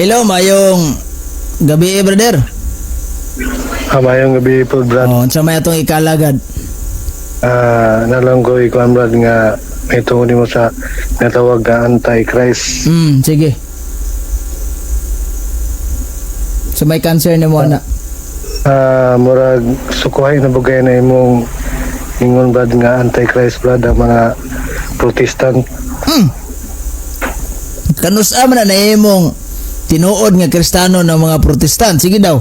Hello, mayong gabi brother. Mayong gabi po, Brad. Oh, unsa may atong ikalagad? Nalang ko ikuan, Brad, nga may tungod mo sa natawag na Antichrist. Sige. So may cancer ni mo na. Murag sukuhay na bugay na imong ingon, Brad, nga Antichrist, Brad, ang mga Protestant. Kanus-a man na imong tinuod nga Kristiyano ng mga Protestant. Sige daw.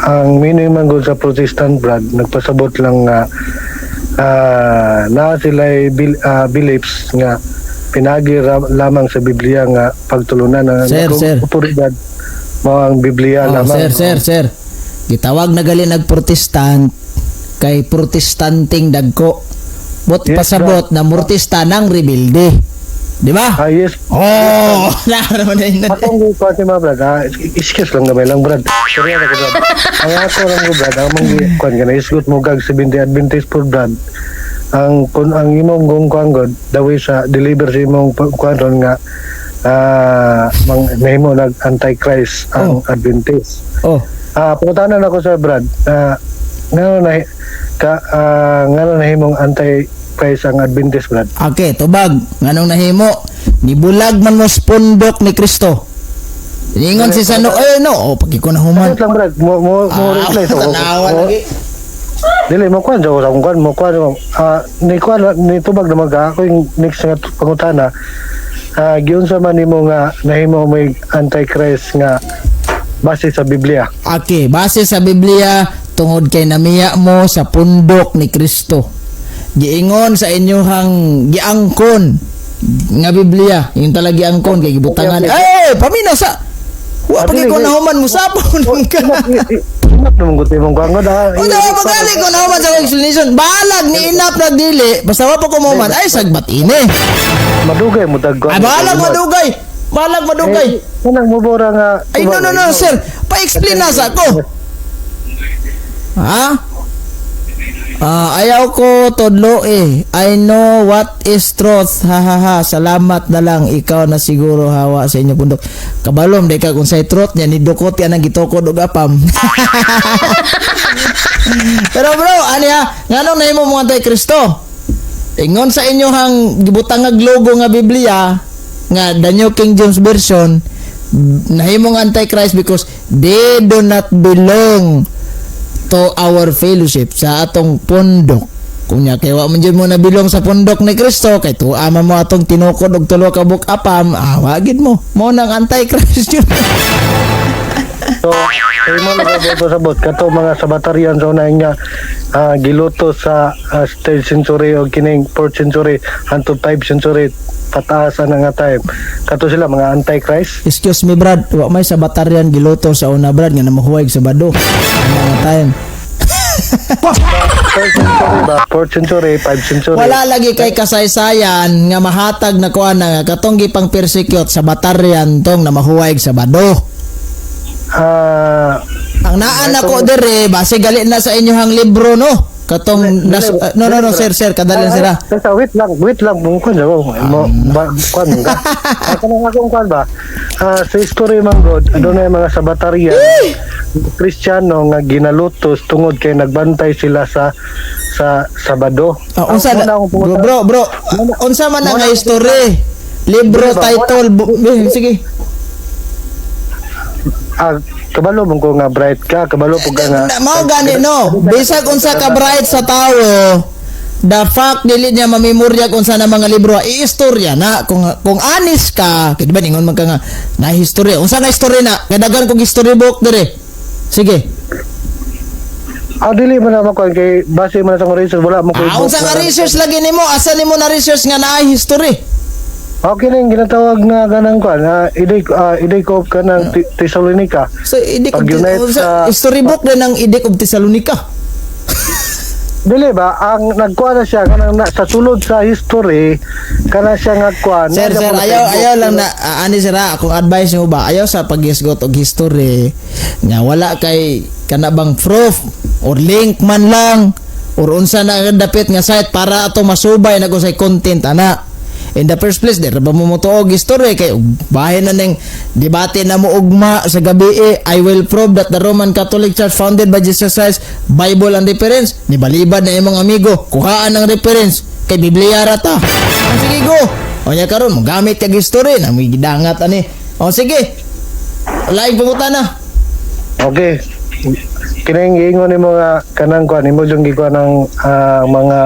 Ang meaning man gud sa Protestant, Brad, nagpasabot lang nga na sila beliefs nga pinagi lamang sa Biblia nga pagtulunan ng Sir. otoridad mo ang Biblia lamang. Sir. Gitawag na gali nag-Protestant kay protestanting dagko. Bot Yes, pasabot na Protestanang rebelde. Di ba? Yes. Oh, naman na. Akong pati mga, Brad, excuse lang gamay lang, Brad. Sorry ako, Brad. Ang ako lang mo, Brad, ang kuan ka na isgot mo kag 70 Adventist po, Brad. Ang imong gong god dawi sa deliver sa imong kuan nga nahimo nag Antichrist ang Adventist. Pangutanan ako sa Brad. Ngano nahimong Antichrist ang Adventist, Brad? Okay, tubag. Nganong nahimo? Nibulag man mo sa pundok ni Kristo. Ingon si Sano, pagi ko na human. Lang, Brad, mo reply sa tanawa lagi. Dili mo kuan sa akong kuan mo kuan ni tubag na ako yung next nga pangutana. Giun sa man nimo nga nahimo may Antichrist nga base sa Biblia. Okay, base sa Biblia tungod kay namiya mo sa pundok ni Kristo. Giingon sa inyohang giangkon nga Biblia, yung talaga giangkon kay gibutangan. Paminaw sa wa pagi ko na human musapon ka. Inap naman ko timong kangod ha. Pagkali ko na human sa explanation. Balag ni inap na dili. Basta wa pa ko human. Ay, sagbat ini. Madugay mo dagko. Balag madugay. Kanang mubora nga. Ay, no, sir. Pa-explain na sa ako. Ha? Ayaw ko todlo eh. I know what is truth. Ha. Salamat na lang. Ikaw na siguro hawa sa inyo pundok. Kabalom, di ka kung sa'y truth niya, ni dukot yan ang gitokod o gapam. Pero bro, nganong na imo mga tayo Kristo? Ingon sa inyo hang gibutangag logo nga Biblia, nga the New King James Version, nahimong Antichrist because they do not belong to our fellowship sa atong pundok. Kung nya kay wa man jud mo nabilong sa pundok ni Kristo kay tuama mo atong tinukod og tulo ka bukapam, wagid mo nang Antichrist yun. So, kay mo nagabot kato mga sabatarian sa unay nga giluto sa 3rd century o kining 4th century hangtod 5th century pataasan nga time. Kato sila mga Antichrist. Excuse me, Brad, wa may sa bataryan giluto sa una, Brad, nga namahuwag sa bado. Mga time. 4th century, 5th century. Wala lagi kay kasaysayan nga mahatag na kuan nga katong gipang persecute sa bataryan tong namahuwag sa bado. Ang naan ako dire base gali na sa inyohang libro no. Katong no sir kadali sira. Wait lang mo kun mo kun ka. Kanang akong kun ba? Sa history man god adunay mga sabatarian Kristiyano nga ginalutos tungod kay nagbantay sila sa Sabado. Unsa bro unsa man nga history? Libro title sige. Kabalo mo ko nga bright ka, kabalo po ka nga mao gani no, bisag unsa ka bright sa tawo, the fact dili niya mamemorya kung sa mga libro iistorya na kung honest ka kay diba ningon man ka nga na history unsa nga history na kadagan kog history book dire sige dili man ako kay base man sa research wala mo ko unsa nga research lagi nimo asa nimo na research nga naay history. Okay lang ginatawag nga ganang kuan iday ko kanang Thessalonica. So idik of storybook din ng idik of Thessalonica. Dili ba ang nagkuan na siya kanang sa sulod sa history kana siya nga kuan. Sir ayaw lang na ani sira akong advice mo ba ayaw sa paghisgot og history nga wala kay kana bang proof or link man lang or unsa na dapit nga site para ato masubay na kung say content ana. In the first place, di ra ba mo motuog history kay bahin na ning debate na mo ugma sa gabi I will prove that the Roman Catholic Church founded by Jesus Christ, Bible ang reference. Ni balibad na imong amigo, kuhaan ang reference kay Biblia ra ta. Sige go. O nya karon mo gamit kag history na may gidangat ani. O sige. Laing pangutana. Okay. Kining ingon ni mga kanang kuan imo jung gikuan ng mga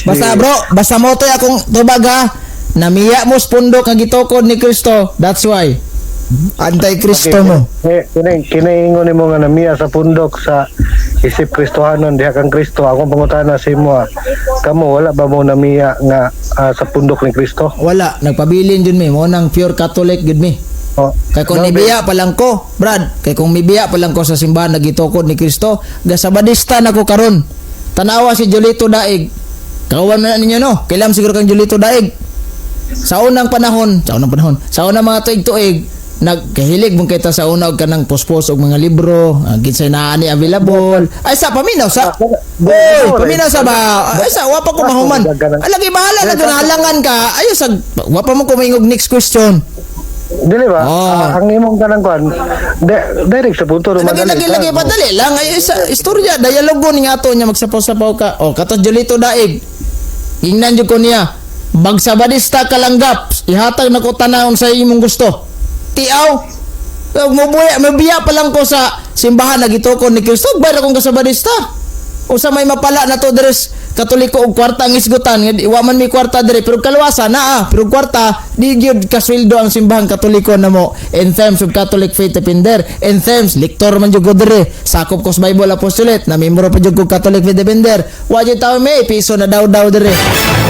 Basta bro, basta mo to akong tubag ha. Namiya mo sa pundok nga gitukod ni Kristo. That's why. Anti-Kristo mo. Kining ingon nimo nga namiya sa pundok sa isip Kristohanon diha kang Kristo. Akong pangutana sa imo, kamo wala ba mo namiya nga sa pundok ni Kristo? Wala, nagpabilin jud mi mo nang pure Catholic gud mi. Oh, Kay kung nibiya pa lang ko, Brad, kay kung mibiya pa lang ko sa simbahan nagitukod ni Kristo, gasabadista na ko karon. Tanawa si Julito Daig. Kawan na ninyo no, kailan siguro kang Julito Daig. Sa unang panahon, sa unang mga tuig-tuig, nagkahilig mong kita sa una og kanang pospos og mga libro, ginsay naa ni available. Ay sa paminaw sa. Oy, paminaw sa ba? Ay sa wa pa ko mahuman. Ay lagi bahala na halangan ka. Ayo sa wa pa mo kumingog next question. Dili ba? Ang imong kanang kuan, direct sa punto Lagi padali lang ay sa istorya, dialogo ni ato nya magsapaw-sapaw ka. O katos Julito Daig. Ingnan jud ko niya. Magsabadista kalanggap, ihatag na ko tanawon sa imong gusto. Tiaw. Mabiya pa lang ko sa simbahan nagitukod ni Kristo, bayra kong kasabadista. Usa may mapala na to deres Katoliko og kwarta ang isgutan, wa man mi kwarta dire pero kalwasa na pero kwarta di gyud kasweldo ang simbahan Katoliko namo in terms of Catholic faith defender, in terms lektor man jud ko dire, sakop ko sa Bible apostolate, na membro pa jud ko Catholic faith defender, wa jud tawo may piso na daw dire.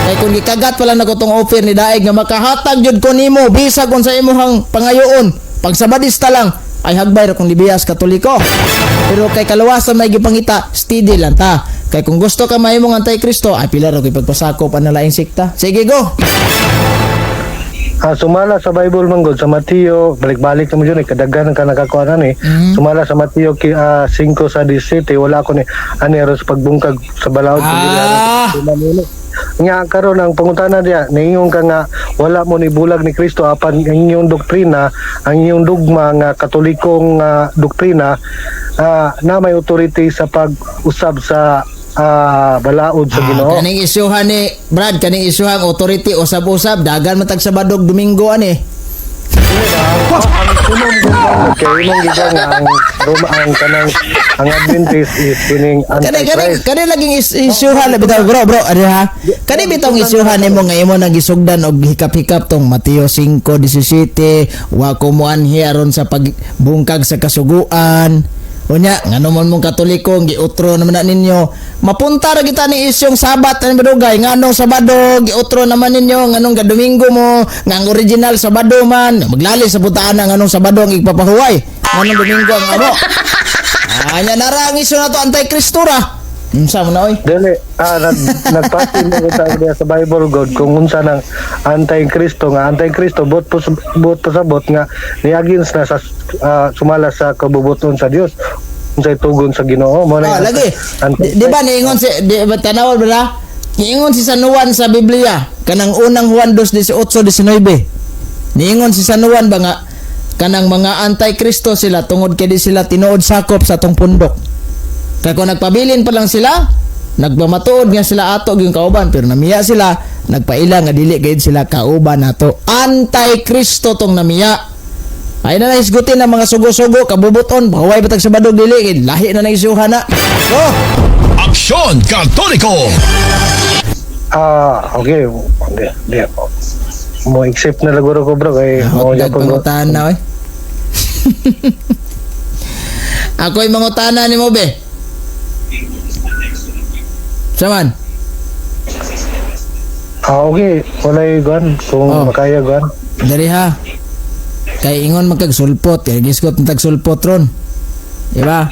Kay kung gikagat pa lang nako tong offer ni Daig nga makahatag jud ko nimo bisag unsa imong pangayoon, pagsabadista lang ay hagbay ra kung libiyas Katoliko. Pero kay kalawasan may gipangita, steady lang ta. Kay kung gusto ka mahimong anti-Kristo, ay pila ra koy pagpasakop ang nalaing sikta. Sige go. Sumala sa Bible manggod sa Mateo, balik-balik na mo yun, kadaghan ka nakakuanan Sumala sa Mateo 5:17, wala ko ni aneros pagbungkag sa balaod nga karon ang pangutana diya ningon ka nga wala mo ni bulag ni Kristo apan ang inyong doktrina, ang inyong dogma nga katolikong doktrina na may authority sa pag-usab sa balaod sa Ginoo. Kaning isyuhan ni Brad, kaning isyuhan authority usab-usab dagan matag Sabado Domingo ani. Kaya imong gidang ang kanang ang Adventist is kining Antichrist. Kani laging isyuhan na bitaw bro ari ha. Kani bitong isyuhan nimo nga imo nagisugdan og hikap-hikap tong Mateo 5:17, wa ko mo anhi aron sa pagbungkag sa kasuguan. Unya ngano man mong Katoliko giutro naman na ninyo. Mapunta ra kita ni isyong Sabat ani badugay nganong Sabado giutro naman ninyo, nganong Domingo mo ngang original Sabado man maglali sa putaan nganong Sabado ang igpapahuway, nganong Domingo ang amo. Anya nara ang isyu na to anti-Kristo ra. Unsa man na oy? Dili nagpasin mo kita sa Bible God kung unsa nang anti-Kristo nga anti-Kristo bot pasabot nga niagins na sa sumala sa kabubuton sa Dios unsay tugon sa Ginoo mo na lagi di ba niingon si di ba tanawon ba niingon si San Juan sa Biblia kanang unang Juan 2:18-19 niingon si San Juan ba nga kanang mga anti-Kristo sila tungod kay di sila tinuod sakop sa atong pundok. Kaya kung nagpabilin pa lang sila, nagmamatuod nga sila ato yung kauban, pero namiya sila, nagpaila nga dili gayud sila kauban nato. Anti-Kristo tong namiya. Ay na naisgutin ang mga sugo-sugo, kabubuton, huway batag sa badog dili, lahi na naisuhan na. So, Aksyon Katoliko! Okay. Di. Mo accept na laguro ko bro kay mo hotdog pangutahan na oy. Ako'y mangutana ni mo be. Saman. Okay, walay gan kung makaya gan. Dari ha. Kay ingon magkagsulpot, kay giskot matag sulpot ron. Diba?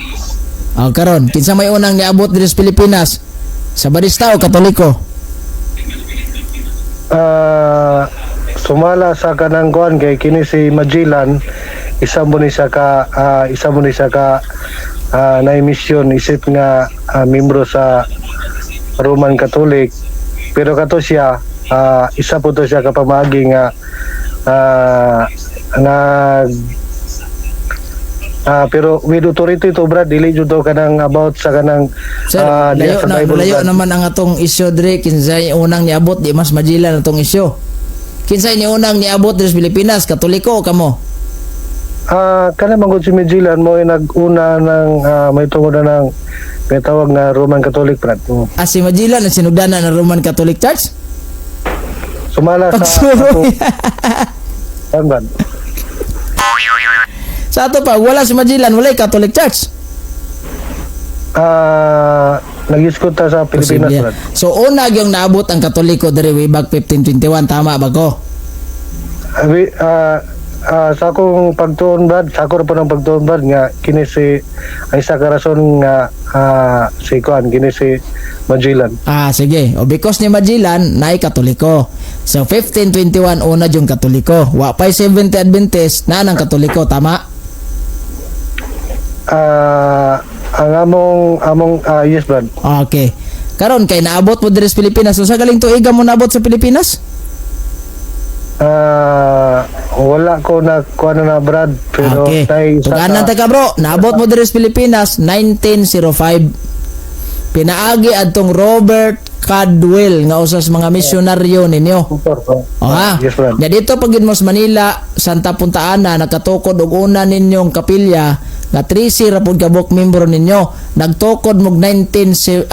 Karon, kinsa may unang niabot diri sa Pilipinas? Sabadista o Katoliko? Sumala sa kanang kuan kay kini si Magellan, isa mo ni siya ka na emisyon isip nga membro sa Roman Catholic, pero kato siya isa po to siya kapamagi nga nag pero with authority to Brad, dili jud to kanang about sa kanang Sir, diya sa Bible, layo Brad. naman ang atong isyo dire kinsay unang niabot di mas majilan atong isyo. Kinsay ni unang niabot dire sa Pilipinas, Katoliko o kamo? Kana manggod si Magellan mo ay nag-una ng may tungod na ng may tawag na Roman Catholic, Brad. Si Majilan ang sinugdanan ng Roman Catholic Church? Sumala sa Pagsuroy. Brad. Sa ato pa, wala si Majilan, wala Catholic Church. Nag-iskot ta sa Pilipinas, Posible. Brad. So una yung naabot ang Katoliko dire way back 1521, tama ba ko? Sa akong pagtuon, Brad, sa ako po ng pagtuon, Brad, nga kini si ang isa ka rason nga si Kuan, kini si Magellan. Sige. O because ni Majilan naay Katoliko. So 1521 una yung Katoliko. Wa pay 70 Adventist na nang Katoliko, tama? Ang among yes, Brad. Okay. Karon kay naabot mo dire sa Pilipinas. So sa galing tuiga mo naabot sa Pilipinas? Wala ko na kuan na, Brad, pero Okay. Tuganan ta ka bro. Naabot mo dire sa Pilipinas 1905. Pinaagi adtong Robert Cadwell nga usa sa mga misyonaryo ninyo. Yes, Brad. Ya dito pag mo sa Manila, Santa Punta Ana, nakatukod og una ninyong kapilya nga 13 ra pud ka buok membro ninyo. Nagtukod mo 1907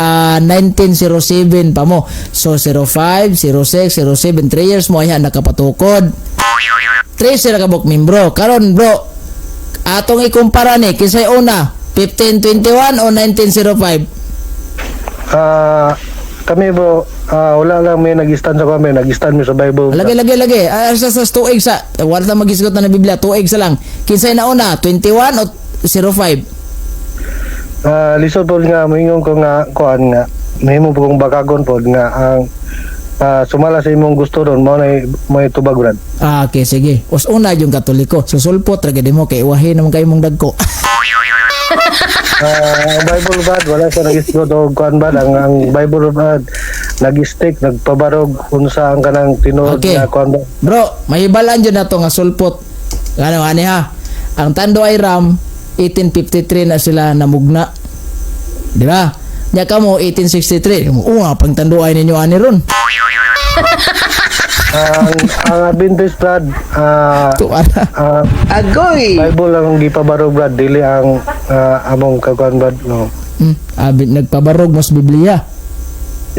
pa mo. So 05, 06, 07, 3 years mo ay nakapatukod. 13 ra ka buok membro. Karon bro, atong ikumpara ni kinsay una, 1521 o 1905? Kami, bro, wala lang may nag-stand sa kami, nag-stand mi sa Bible. Lagi. Sa tuig sa wala ta magisgot na Biblia, tuig sa lang. Kinsay na una, 21 o 05? Lisod po nga, moingon ko nga, kuan nga, mahimo po kong bakagon po nga, ang sumala sa imong gusto ron, may tubag, Brad. Okay, sige. Os una yung Katoliko. Susulpot, ragadi mo, kay iwahin naman kayo mong dagko. Ang Bible, Brad, wala sa nag-isgot o kuan, Brad. Ang Bible, Brad, nag-stick, nagpabarog, unsa ang kanang tinuod Okay. na kuan, Brad. Bro, mahibalan dyan na to nga sulpot. Ano, ani ha? Ang Tando ay Ram, 1853 na sila namugna. Di ba? Nya kamo 1863. Nga pang Tando ay ninyo ani ron. Ang Adventist, Brad, Tuara. Bible ang gipabarog, Brad, dili ang among kakuan, Brad, no. Nagpabarog mas Biblia.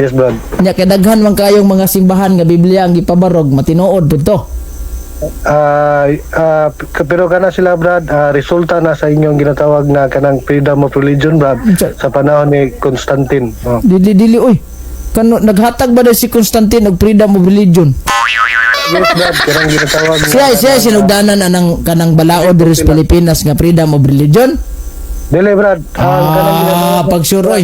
Yes, Brad. Nya kay daghan man kayong mga simbahan nga Biblia ang gipabarog, matinuod pud to. Pero kana sila, Brad, resulta na sa inyong ginatawag na kanang freedom of religion, Brad, sa panahon ni Constantine. Oh. Dili oy. Kano naghatag ba daw si Constantine og freedom of religion? Yes, Brad, kanang ginatawag na Siya sinugdanan anang kanang balaod diri sa Pilipinas nga freedom of religion. Dili, Brad. Ang kanang ginatawag. Pagsuroy.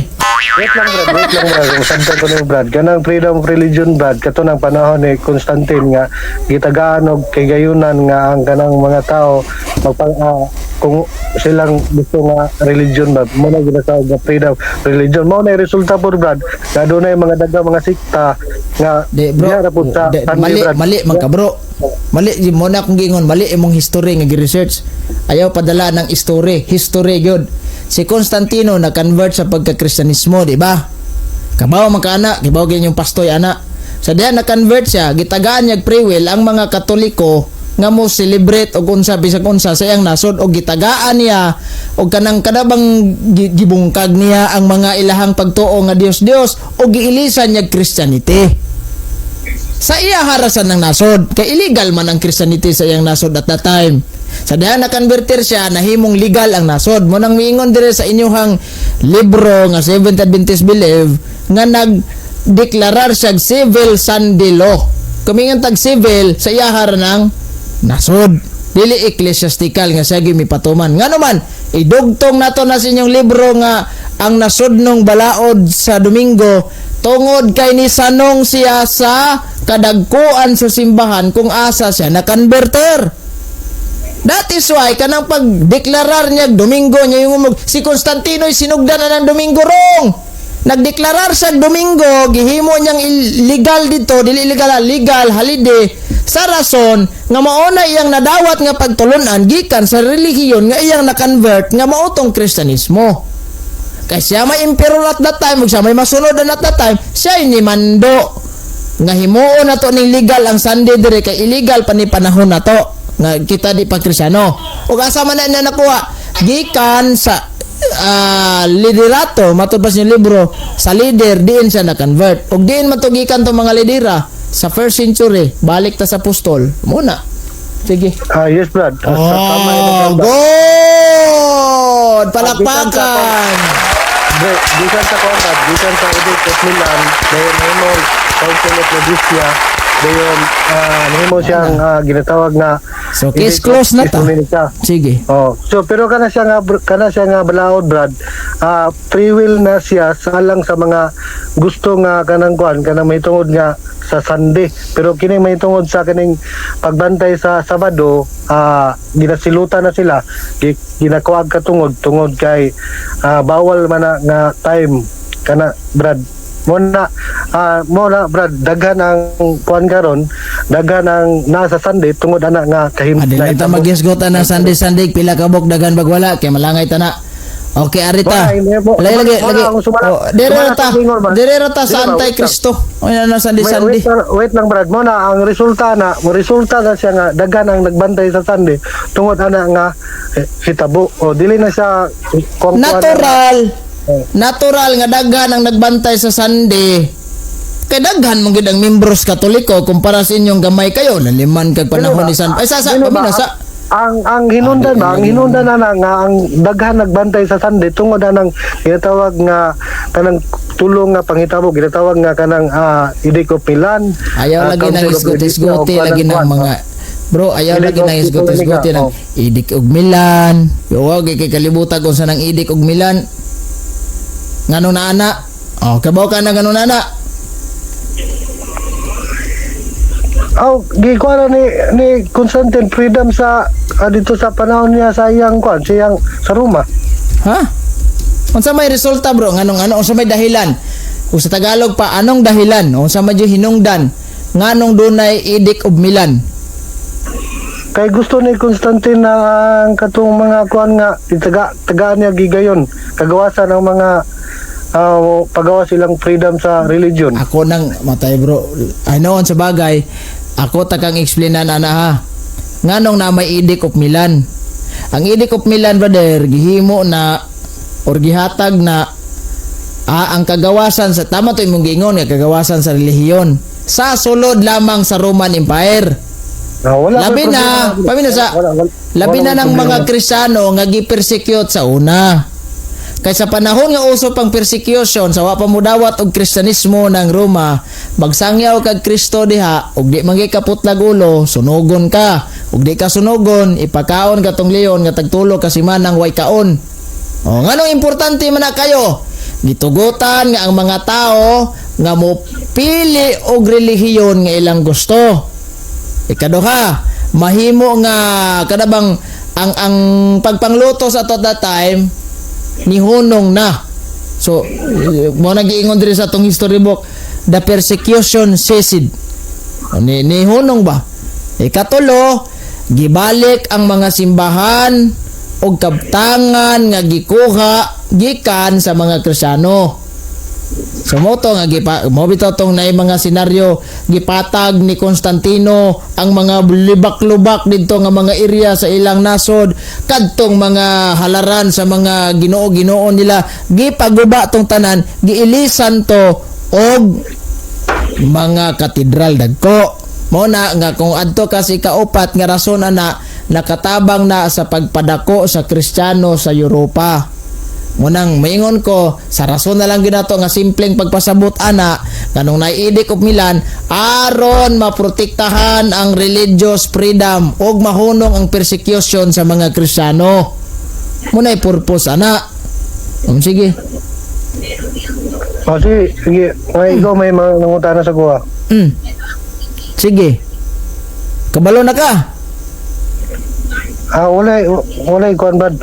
Wait lang, Brad. Kung sabtan ko niyo, Brad. Kanang freedom of religion, Brad, kato ng panahon ni Constantine nga gitagaan og kay gayunan nga ang kanang mga tao kung silang gusto nga religion, Brad, mo na ginatawag nga freedom of religion. Mo na resulta po, Brad, na doon na yung mga dagang mga sikta nga Bro, diha na po sa mali Brad. man ka bro. Mali mo na akong gingon, mali imong history nga gi-research. Ayaw padala ng history gyud. Si Constantino na-convert sa pagka-Kristyanismo, di ba? Kabaw man ka ana, kibaw gyud yung pastoy ana. Sa diha na-convert siya, gitagaan niya free will ang mga Katoliko nga mo celebrate og unsa bisag unsa sa iyang nasod og gitagaan niya og kanang kadabang gibungkag niya ang mga ilahang pagtuo nga Dios og giilisan niya Christianity. Sa iya harasan ng nasod, kay illegal man ang Christianity sa iyang nasod at that time. Sa diha na-converter siya, nahimong legal ang nasod. Mo nang miingon dire sa inyong libro nga Seventh Adventist Believe nga nagdeklarar siya civil Sunday law. Kumingon tag civil sa iya haranan ng nasod. Dili ecclesiastical nga siya gimipatuman. Nga naman, idugtong nato na sa inyong libro nga ang nasodnong balaod sa Domingo tungod kay ni sanong siya sa kadagkuan sa simbahan kung asa siya na converter. That is why kanang pagdeklarar niya Domingo niya yung si Constantino sinugdan na ng Domingo wrong. nagdeklarar sa Domingo, gihimo niyang illegal dito, dili illegal, legal holiday sa rason nga mauna iyang nadawat nga pagtulunan gikan sa relihiyon nga iyang na-convert nga mautong Kristyanismo. Kay siya may emperor at that time, ug siya may masunod at that time, siya ni mando nga himuon na to ning legal ang Sunday dire kay illegal pa ni panahon na to nga kita di pa Kristiyano. Ug asa man na nakuha gikan sa liderato matud pa sa libro sa leader diin siya na-convert. Ug diin matugikan to mga lidera sa first century balik ta sa apostol muna. Sige. Yes, Brad. Tama yun, Oh, Brad. good! Palakpakan! Gikan sa Conrad, gikan sa Edith at Milan, dayon nahimo Council of Laodicea, dayon nahimo siyang ginatawag na So, case closed na ta. Ecumenical. Sige. Oh, so pero kana siya nga balaod, Brad. Free will na siya salang sa mga gusto nga kanang kuan kanang mahitungod nga sa Sunday. Pero kini mahitungod sa kaning pagbantay sa Sabado, ginasilutan na sila, ginakuag katungod tungod kay bawal man na nga time kana, Brad. Muna Brad, daghan ang kuan karon, daghan ang nasa Sunday tungod ana nga Adil na ta mag-isgotan ng Sunday pila ka bok dagan bagwala kay malangay ta na. Okay, arita. Lagi. Dire ta sa Antikristo. O na Sunday. Wait lang, Brad. Mo na ang resulta na siya nga daghan ang nagbantay sa Sunday tungod ana nga hitabo. O dili na siya natural nga daghan ang nagbantay sa Sunday. Kay daghan mong gid ang membros Katoliko kumpara sa inyong gamay kayo naliman kag panahon ni San. Ay sa ang hinundan na nga ang daghan nagbantay sa Sunday tungod anang ginatawag nga kanang tulong nga panghitabo, ginatawag nga kanang Edict of Milan. Ayaw lagi nang isgot-isgote lagi ng mga bro, ayaw lagi nang isgot-isgote ng Edict of Milan. Huwag kay kalibutan kung saan ang Edict of Milan. Ngano na ana? Oh, kabaw ka na ngano na ana? Gikuha ni Constantine freedom sa dito sa panahon niya sa iyang sa Roma. Ha? Unsa may resulta bro? Nganong unsa may dahilan? Kung sa Tagalog pa anong dahilan? Unsa may hinungdan nganong dunay Edict of Milan? Kay gusto ni Constantine na ang katong mga kuan nga tagaan niya gigayon kagawasan ng mga pagawa silang freedom sa religion. Ako nang matay bro. I know sa bagay. Ako takang explainan ana ha. Nganong na may Edict of Milan. Ang Edict of Milan brother gihimo na or gihatag na ang kagawasan sa tama to imong giingon nga kagawasan sa relihiyon sa sulod lamang sa Roman Empire. Labi na ng mga Kristiyano nga gi-persecute sa una. Kay sa panahon nga uso pang persecution sa wa pa mudawat og Kristyanismo ng Roma, magsangyaw kag Kristo diha ug di man kaputlag ulo, sunugon ka. Ug di ka sunugon, ipakaon ka tong leon nga tagtulo ka simanang way kaon. O nganong importante man na kayo? Gitugutan nga ang mga tao nga mo pili og relihiyon nga ilang gusto. Ikaduha, mahimo nga kadabang ang pagpangluto sa that time ni hunong na. So mo nagiingon diri sa tong history book, the persecution ceased. Ni hunong ba? Ikatulo, gibalik ang mga simbahan og kabtangan nga gikuha gikan sa mga Kristiyano. So mo to nga mo bitaw tong naay mga senaryo gipatag ni Constantino ang mga libak-lubak didto nga mga area sa ilang nasod kadtong mga halaran sa mga Ginoo nila gipaguba tong tanan giilisan to og mga katedral dagko. Mo na nga kung adto kasi kaupat nga rason ana nakatabang na sa pagpadako sa Kristiyano sa Europa. Munang maingon ko sa rason na lang ginato nga simpleng pagpasabot ana kanong naiidik of Milan aron maprotektahan ang religious freedom ug mahunong ang persecution sa mga Kristiyano. Munay purpose ana. Sige. Sige. Ikaw may mangutana sa kuha. Sige. Kabalo na ka? Walay kuan bad.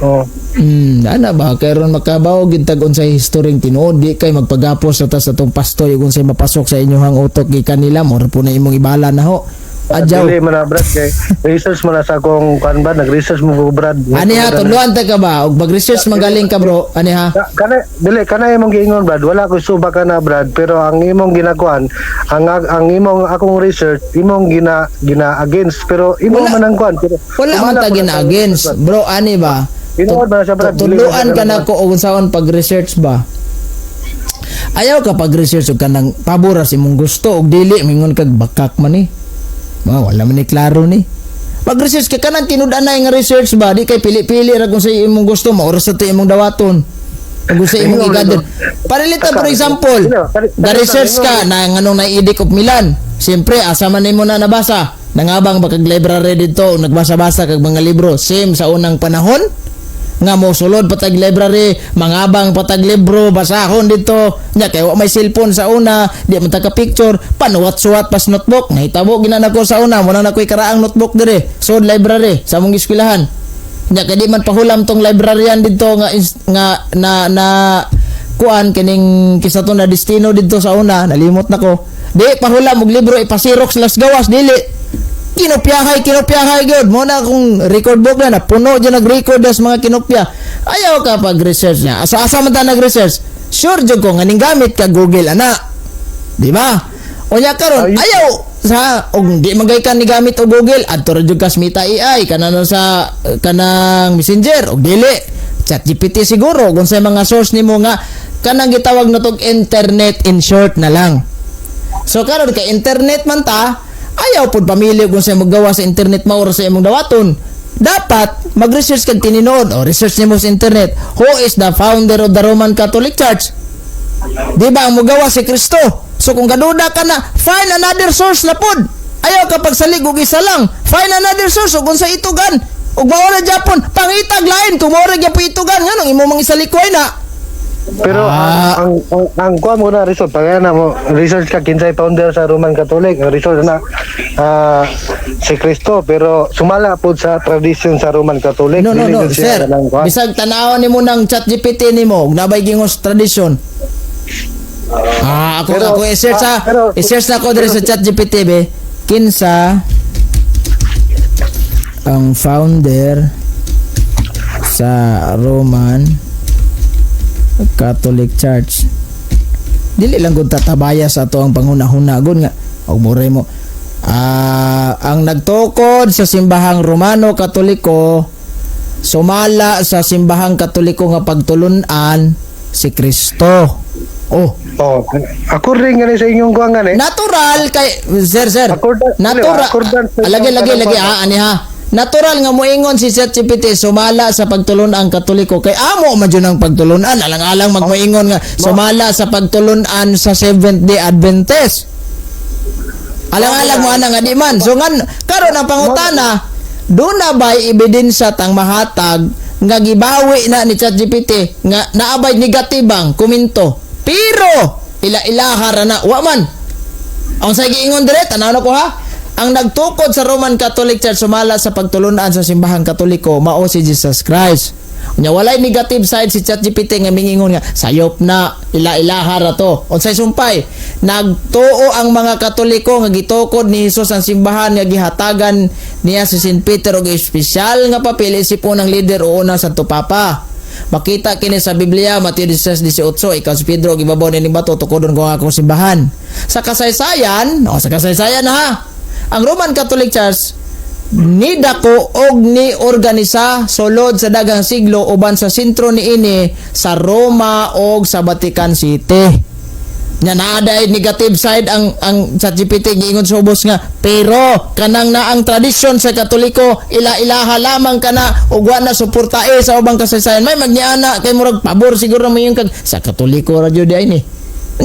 Ana ba kay ron makabaw gintag unsay historyng tinuod di kay magpagapos sa tas atong pastoy ug unsay mapasok sa inyohang utok gikan nila mo ra po na imong ibala na ho. Adyaw. Dili man na Brad kay research mo na sa akong kuan ba nag-research mo ko Brad. Ani ha tuluan ta ka ba og mag-research magaling ka bro. Ani ha. Kana imong giingon Brad, wala ko suba ka na Brad, pero ang imong ginakuan, ang imong akong research, imong gina against, pero imong man ang kuan, pero Wala man ta gina-against. Bro, ani ba? Tinuod man na siya Brad. Tuluan ka na ko og unsaon pag-research ba? Ayaw ka pag-research og kanang pabor sa imong gusto og dili mingon kag bakak man ni. Wala man ni klaro ni. Pag-research ka kanang tinud-anay nga research ba, di kay pili-pili ra kung sa imong gusto mo oras sa to imong dawaton. Kung gusto imong i-gather. Parilita for example, ga-research ka na nganong na-edict of Milan. Siyempre, asa man nimo na nabasa. Nangabang ba kag library dito, nagbasa-basa kag mga libro. Same sa unang panahon. Nga mo sulod patag library, mangabang patag libro, basahon dito. Nya kay wa may cellphone sa una, di man ta ka picture, panuwat-suwat pas notebook. Nahitabo ginan ako sa una, mo na nakoy karaang notebook dire. Sud library sa among eskwelahan. Nya kay di man pahulam tong libraryan dito na kuan kining kisaton na destino dito sa una, nalimot nako. Di pahulam og libro ipasirox las gawas dili. Kinopyahay gyud mo na kung record book na puno dyan nag-record sa mga kinopya. Ayaw ka pag-research niya. Asa man ta nag-research? Sure jud ko nganing gamit ka Google ana. Di ba? O nya karon ayaw sa og di magay ka ni gamit o Google adto ra jud ka sa Meta AI kanang sa kanang Messenger og dili ChatGPT siguro kung sa mga source nimo nga kanang gitawag na tog internet in short na lang. So karon kay internet man ta ayaw pod pamili kung sa maggawa sa internet maura sa imong dawaton. Dapat mag-research kag tininood o research nimo sa internet. Who is the founder of the Roman Catholic Church? Di ba ang magawa si Kristo? So kung gaduda ka na, find another source na pod. Ayaw ka pagsalig og isa lang. Find another source ug unsa itugan. Ug mao na Japon, pangitag lain kung mao ra gyapon itugan nganong imo mang isalikoy na. Pero ang kuha mo na result pag na mo research ka kinsay founder sa Roman Catholic ang result na si Kristo pero sumala po sa tradition sa Roman Catholic. No, Dili siya sir. kanang kuha. Bisag tanaw nimo ng ChatGPT nimo, nabay gingos tradition. Ako i-search i-search na ko dire sa ChatGPT be. Kinsa ang founder sa Roman Catholic Church. Dili lang gud tatabaya sa ato ang panghuna-hunagon nga og moray mo. Ang nagtukod sa simbahang Romano Katoliko sumala sa simbahang Katoliko nga pagtulunan si Kristo. Ako ring nga sa inyong kuha nga Natural kay sir. Natural. Lagi ani ha. Natural nga moingon si ChatGPT sumala sa pagtulunan Katoliko kay amo man jud ang pagtulunan alang-alang magmoingon nga sumala sa pagtulunan sa Seventh-day Adventist. Alang-alang mo ana nga di man. So ngan karon ang pangutana, do na bay ebidensya tang mahatag nga gibawi na ni ChatGPT nga naabay negatibang komento. Pero ila-ilaha ra na wa man. Ang sa giingon dire tanaw na ko ha. Ang nagtukod sa Roman Catholic Church sumala sa pagtulunan sa simbahang Katoliko mao si Jesus Christ. Nya walay negative side si ChatGPT nga mingingon nga sayop na ila-ilaha ra to. Unsay sumpay? Nagtuo ang mga Katoliko nga gitukod ni Hesus ang simbahan nga gihatagan niya si St. Peter og espesyal nga papel isipon ng leader o una sa Papa. Makita kini sa Biblia Mateo 16:18 ikaw si Pedro gibabaw ni bato tukodon ko ang akong simbahan. Sa kasaysayan ha. Ang Roman Catholic Church ni dako og ni organisa sulod sa daghang siglo uban sa sentro niini sa Roma og sa Vatican City. Nya naaday negative side ang ChatGPT giingon sa ubos nga pero kanang na ang tradisyon sa Katoliko ila-ilaha lamang kana ug wa na suportae sa ubang kasaysayan may magniana kay murag pabor siguro mo yung kag sa Katoliko ra jud ay ni.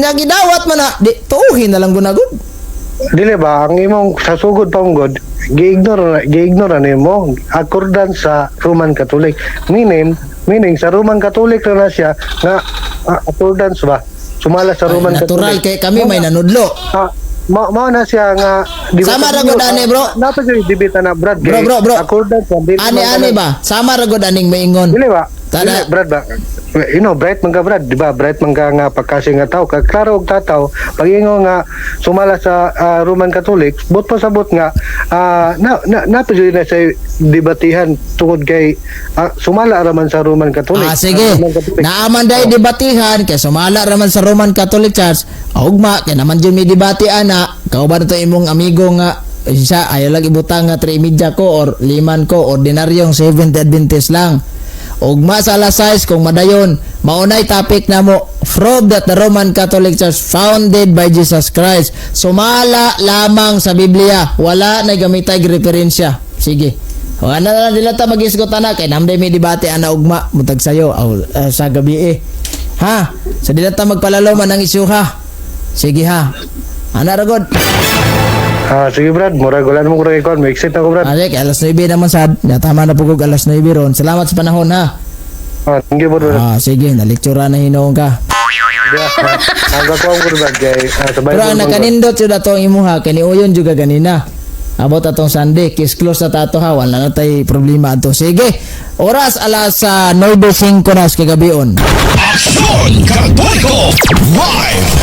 Nya gidawat man na di tuuhin na lang gunagod. Dili ba ang imong sasugod panggod gi-ignore nimo accordance sa Roman Catholic meaning sa Roman Catholic na siya nga accordance ba sumala sa Roman natural Catholic. Kay kami may nanudlo. Mao na siya nga sama ra gud ani bro. Nato gyud debate na Brad. Bro. Accordance sa Ani ba? Sama ra gud aning maingon. Dili ba? Tada, Brad ba? Bright man ka Brad, di ba? Bright man ka nga pagkasi nga tao. Klaro og tataw, pag-ingo nga sumala sa Roman Catholic, bot pa sabot nga napili na sa debatihan tungod kay sumala raman sa Roman Catholic. sige. Roman Catholic. Naaman day debatihan kay sumala raman sa Roman Catholic Church. Ugma kay naman jud may debate ana. Kauban to imong amigo nga siya ayaw lang ibutang nga 3 ko or 5 ko ordinaryong Seventh Adventist lang. Ugma sa alas 6 kung madayon, maunay topic na mo, prove that the Roman Catholic Church founded by Jesus Christ. Sumala lamang sa Biblia, wala na gamitay referensya. Sige. Wala na lang nila ta mag-isgot na kay namday may debate ana ugma mutag sayo sa gabi Ha? Sa dila ta magpalalo man ang isyu ha. Sige ha. Ana ragod. Sige Brad, murag wala namang kurang ikon. May exit ako Brad. Kay alas 9 naman sad. Tama na pugog alas 9 ron. Salamat sa panahon ha. Thank you Brad. Sige, naliktura na hinoong ka. Ang kakuha ko Brad kay sa Pero Bible. ang nakanindot yun atong imuha, kani uyon juga ganina. Abot atong Sunday, kiss close na tato ha, wala na tay problema ato. Sige, oras alas 9:05 na sa kagabion. Aksyon Katoliko! Live!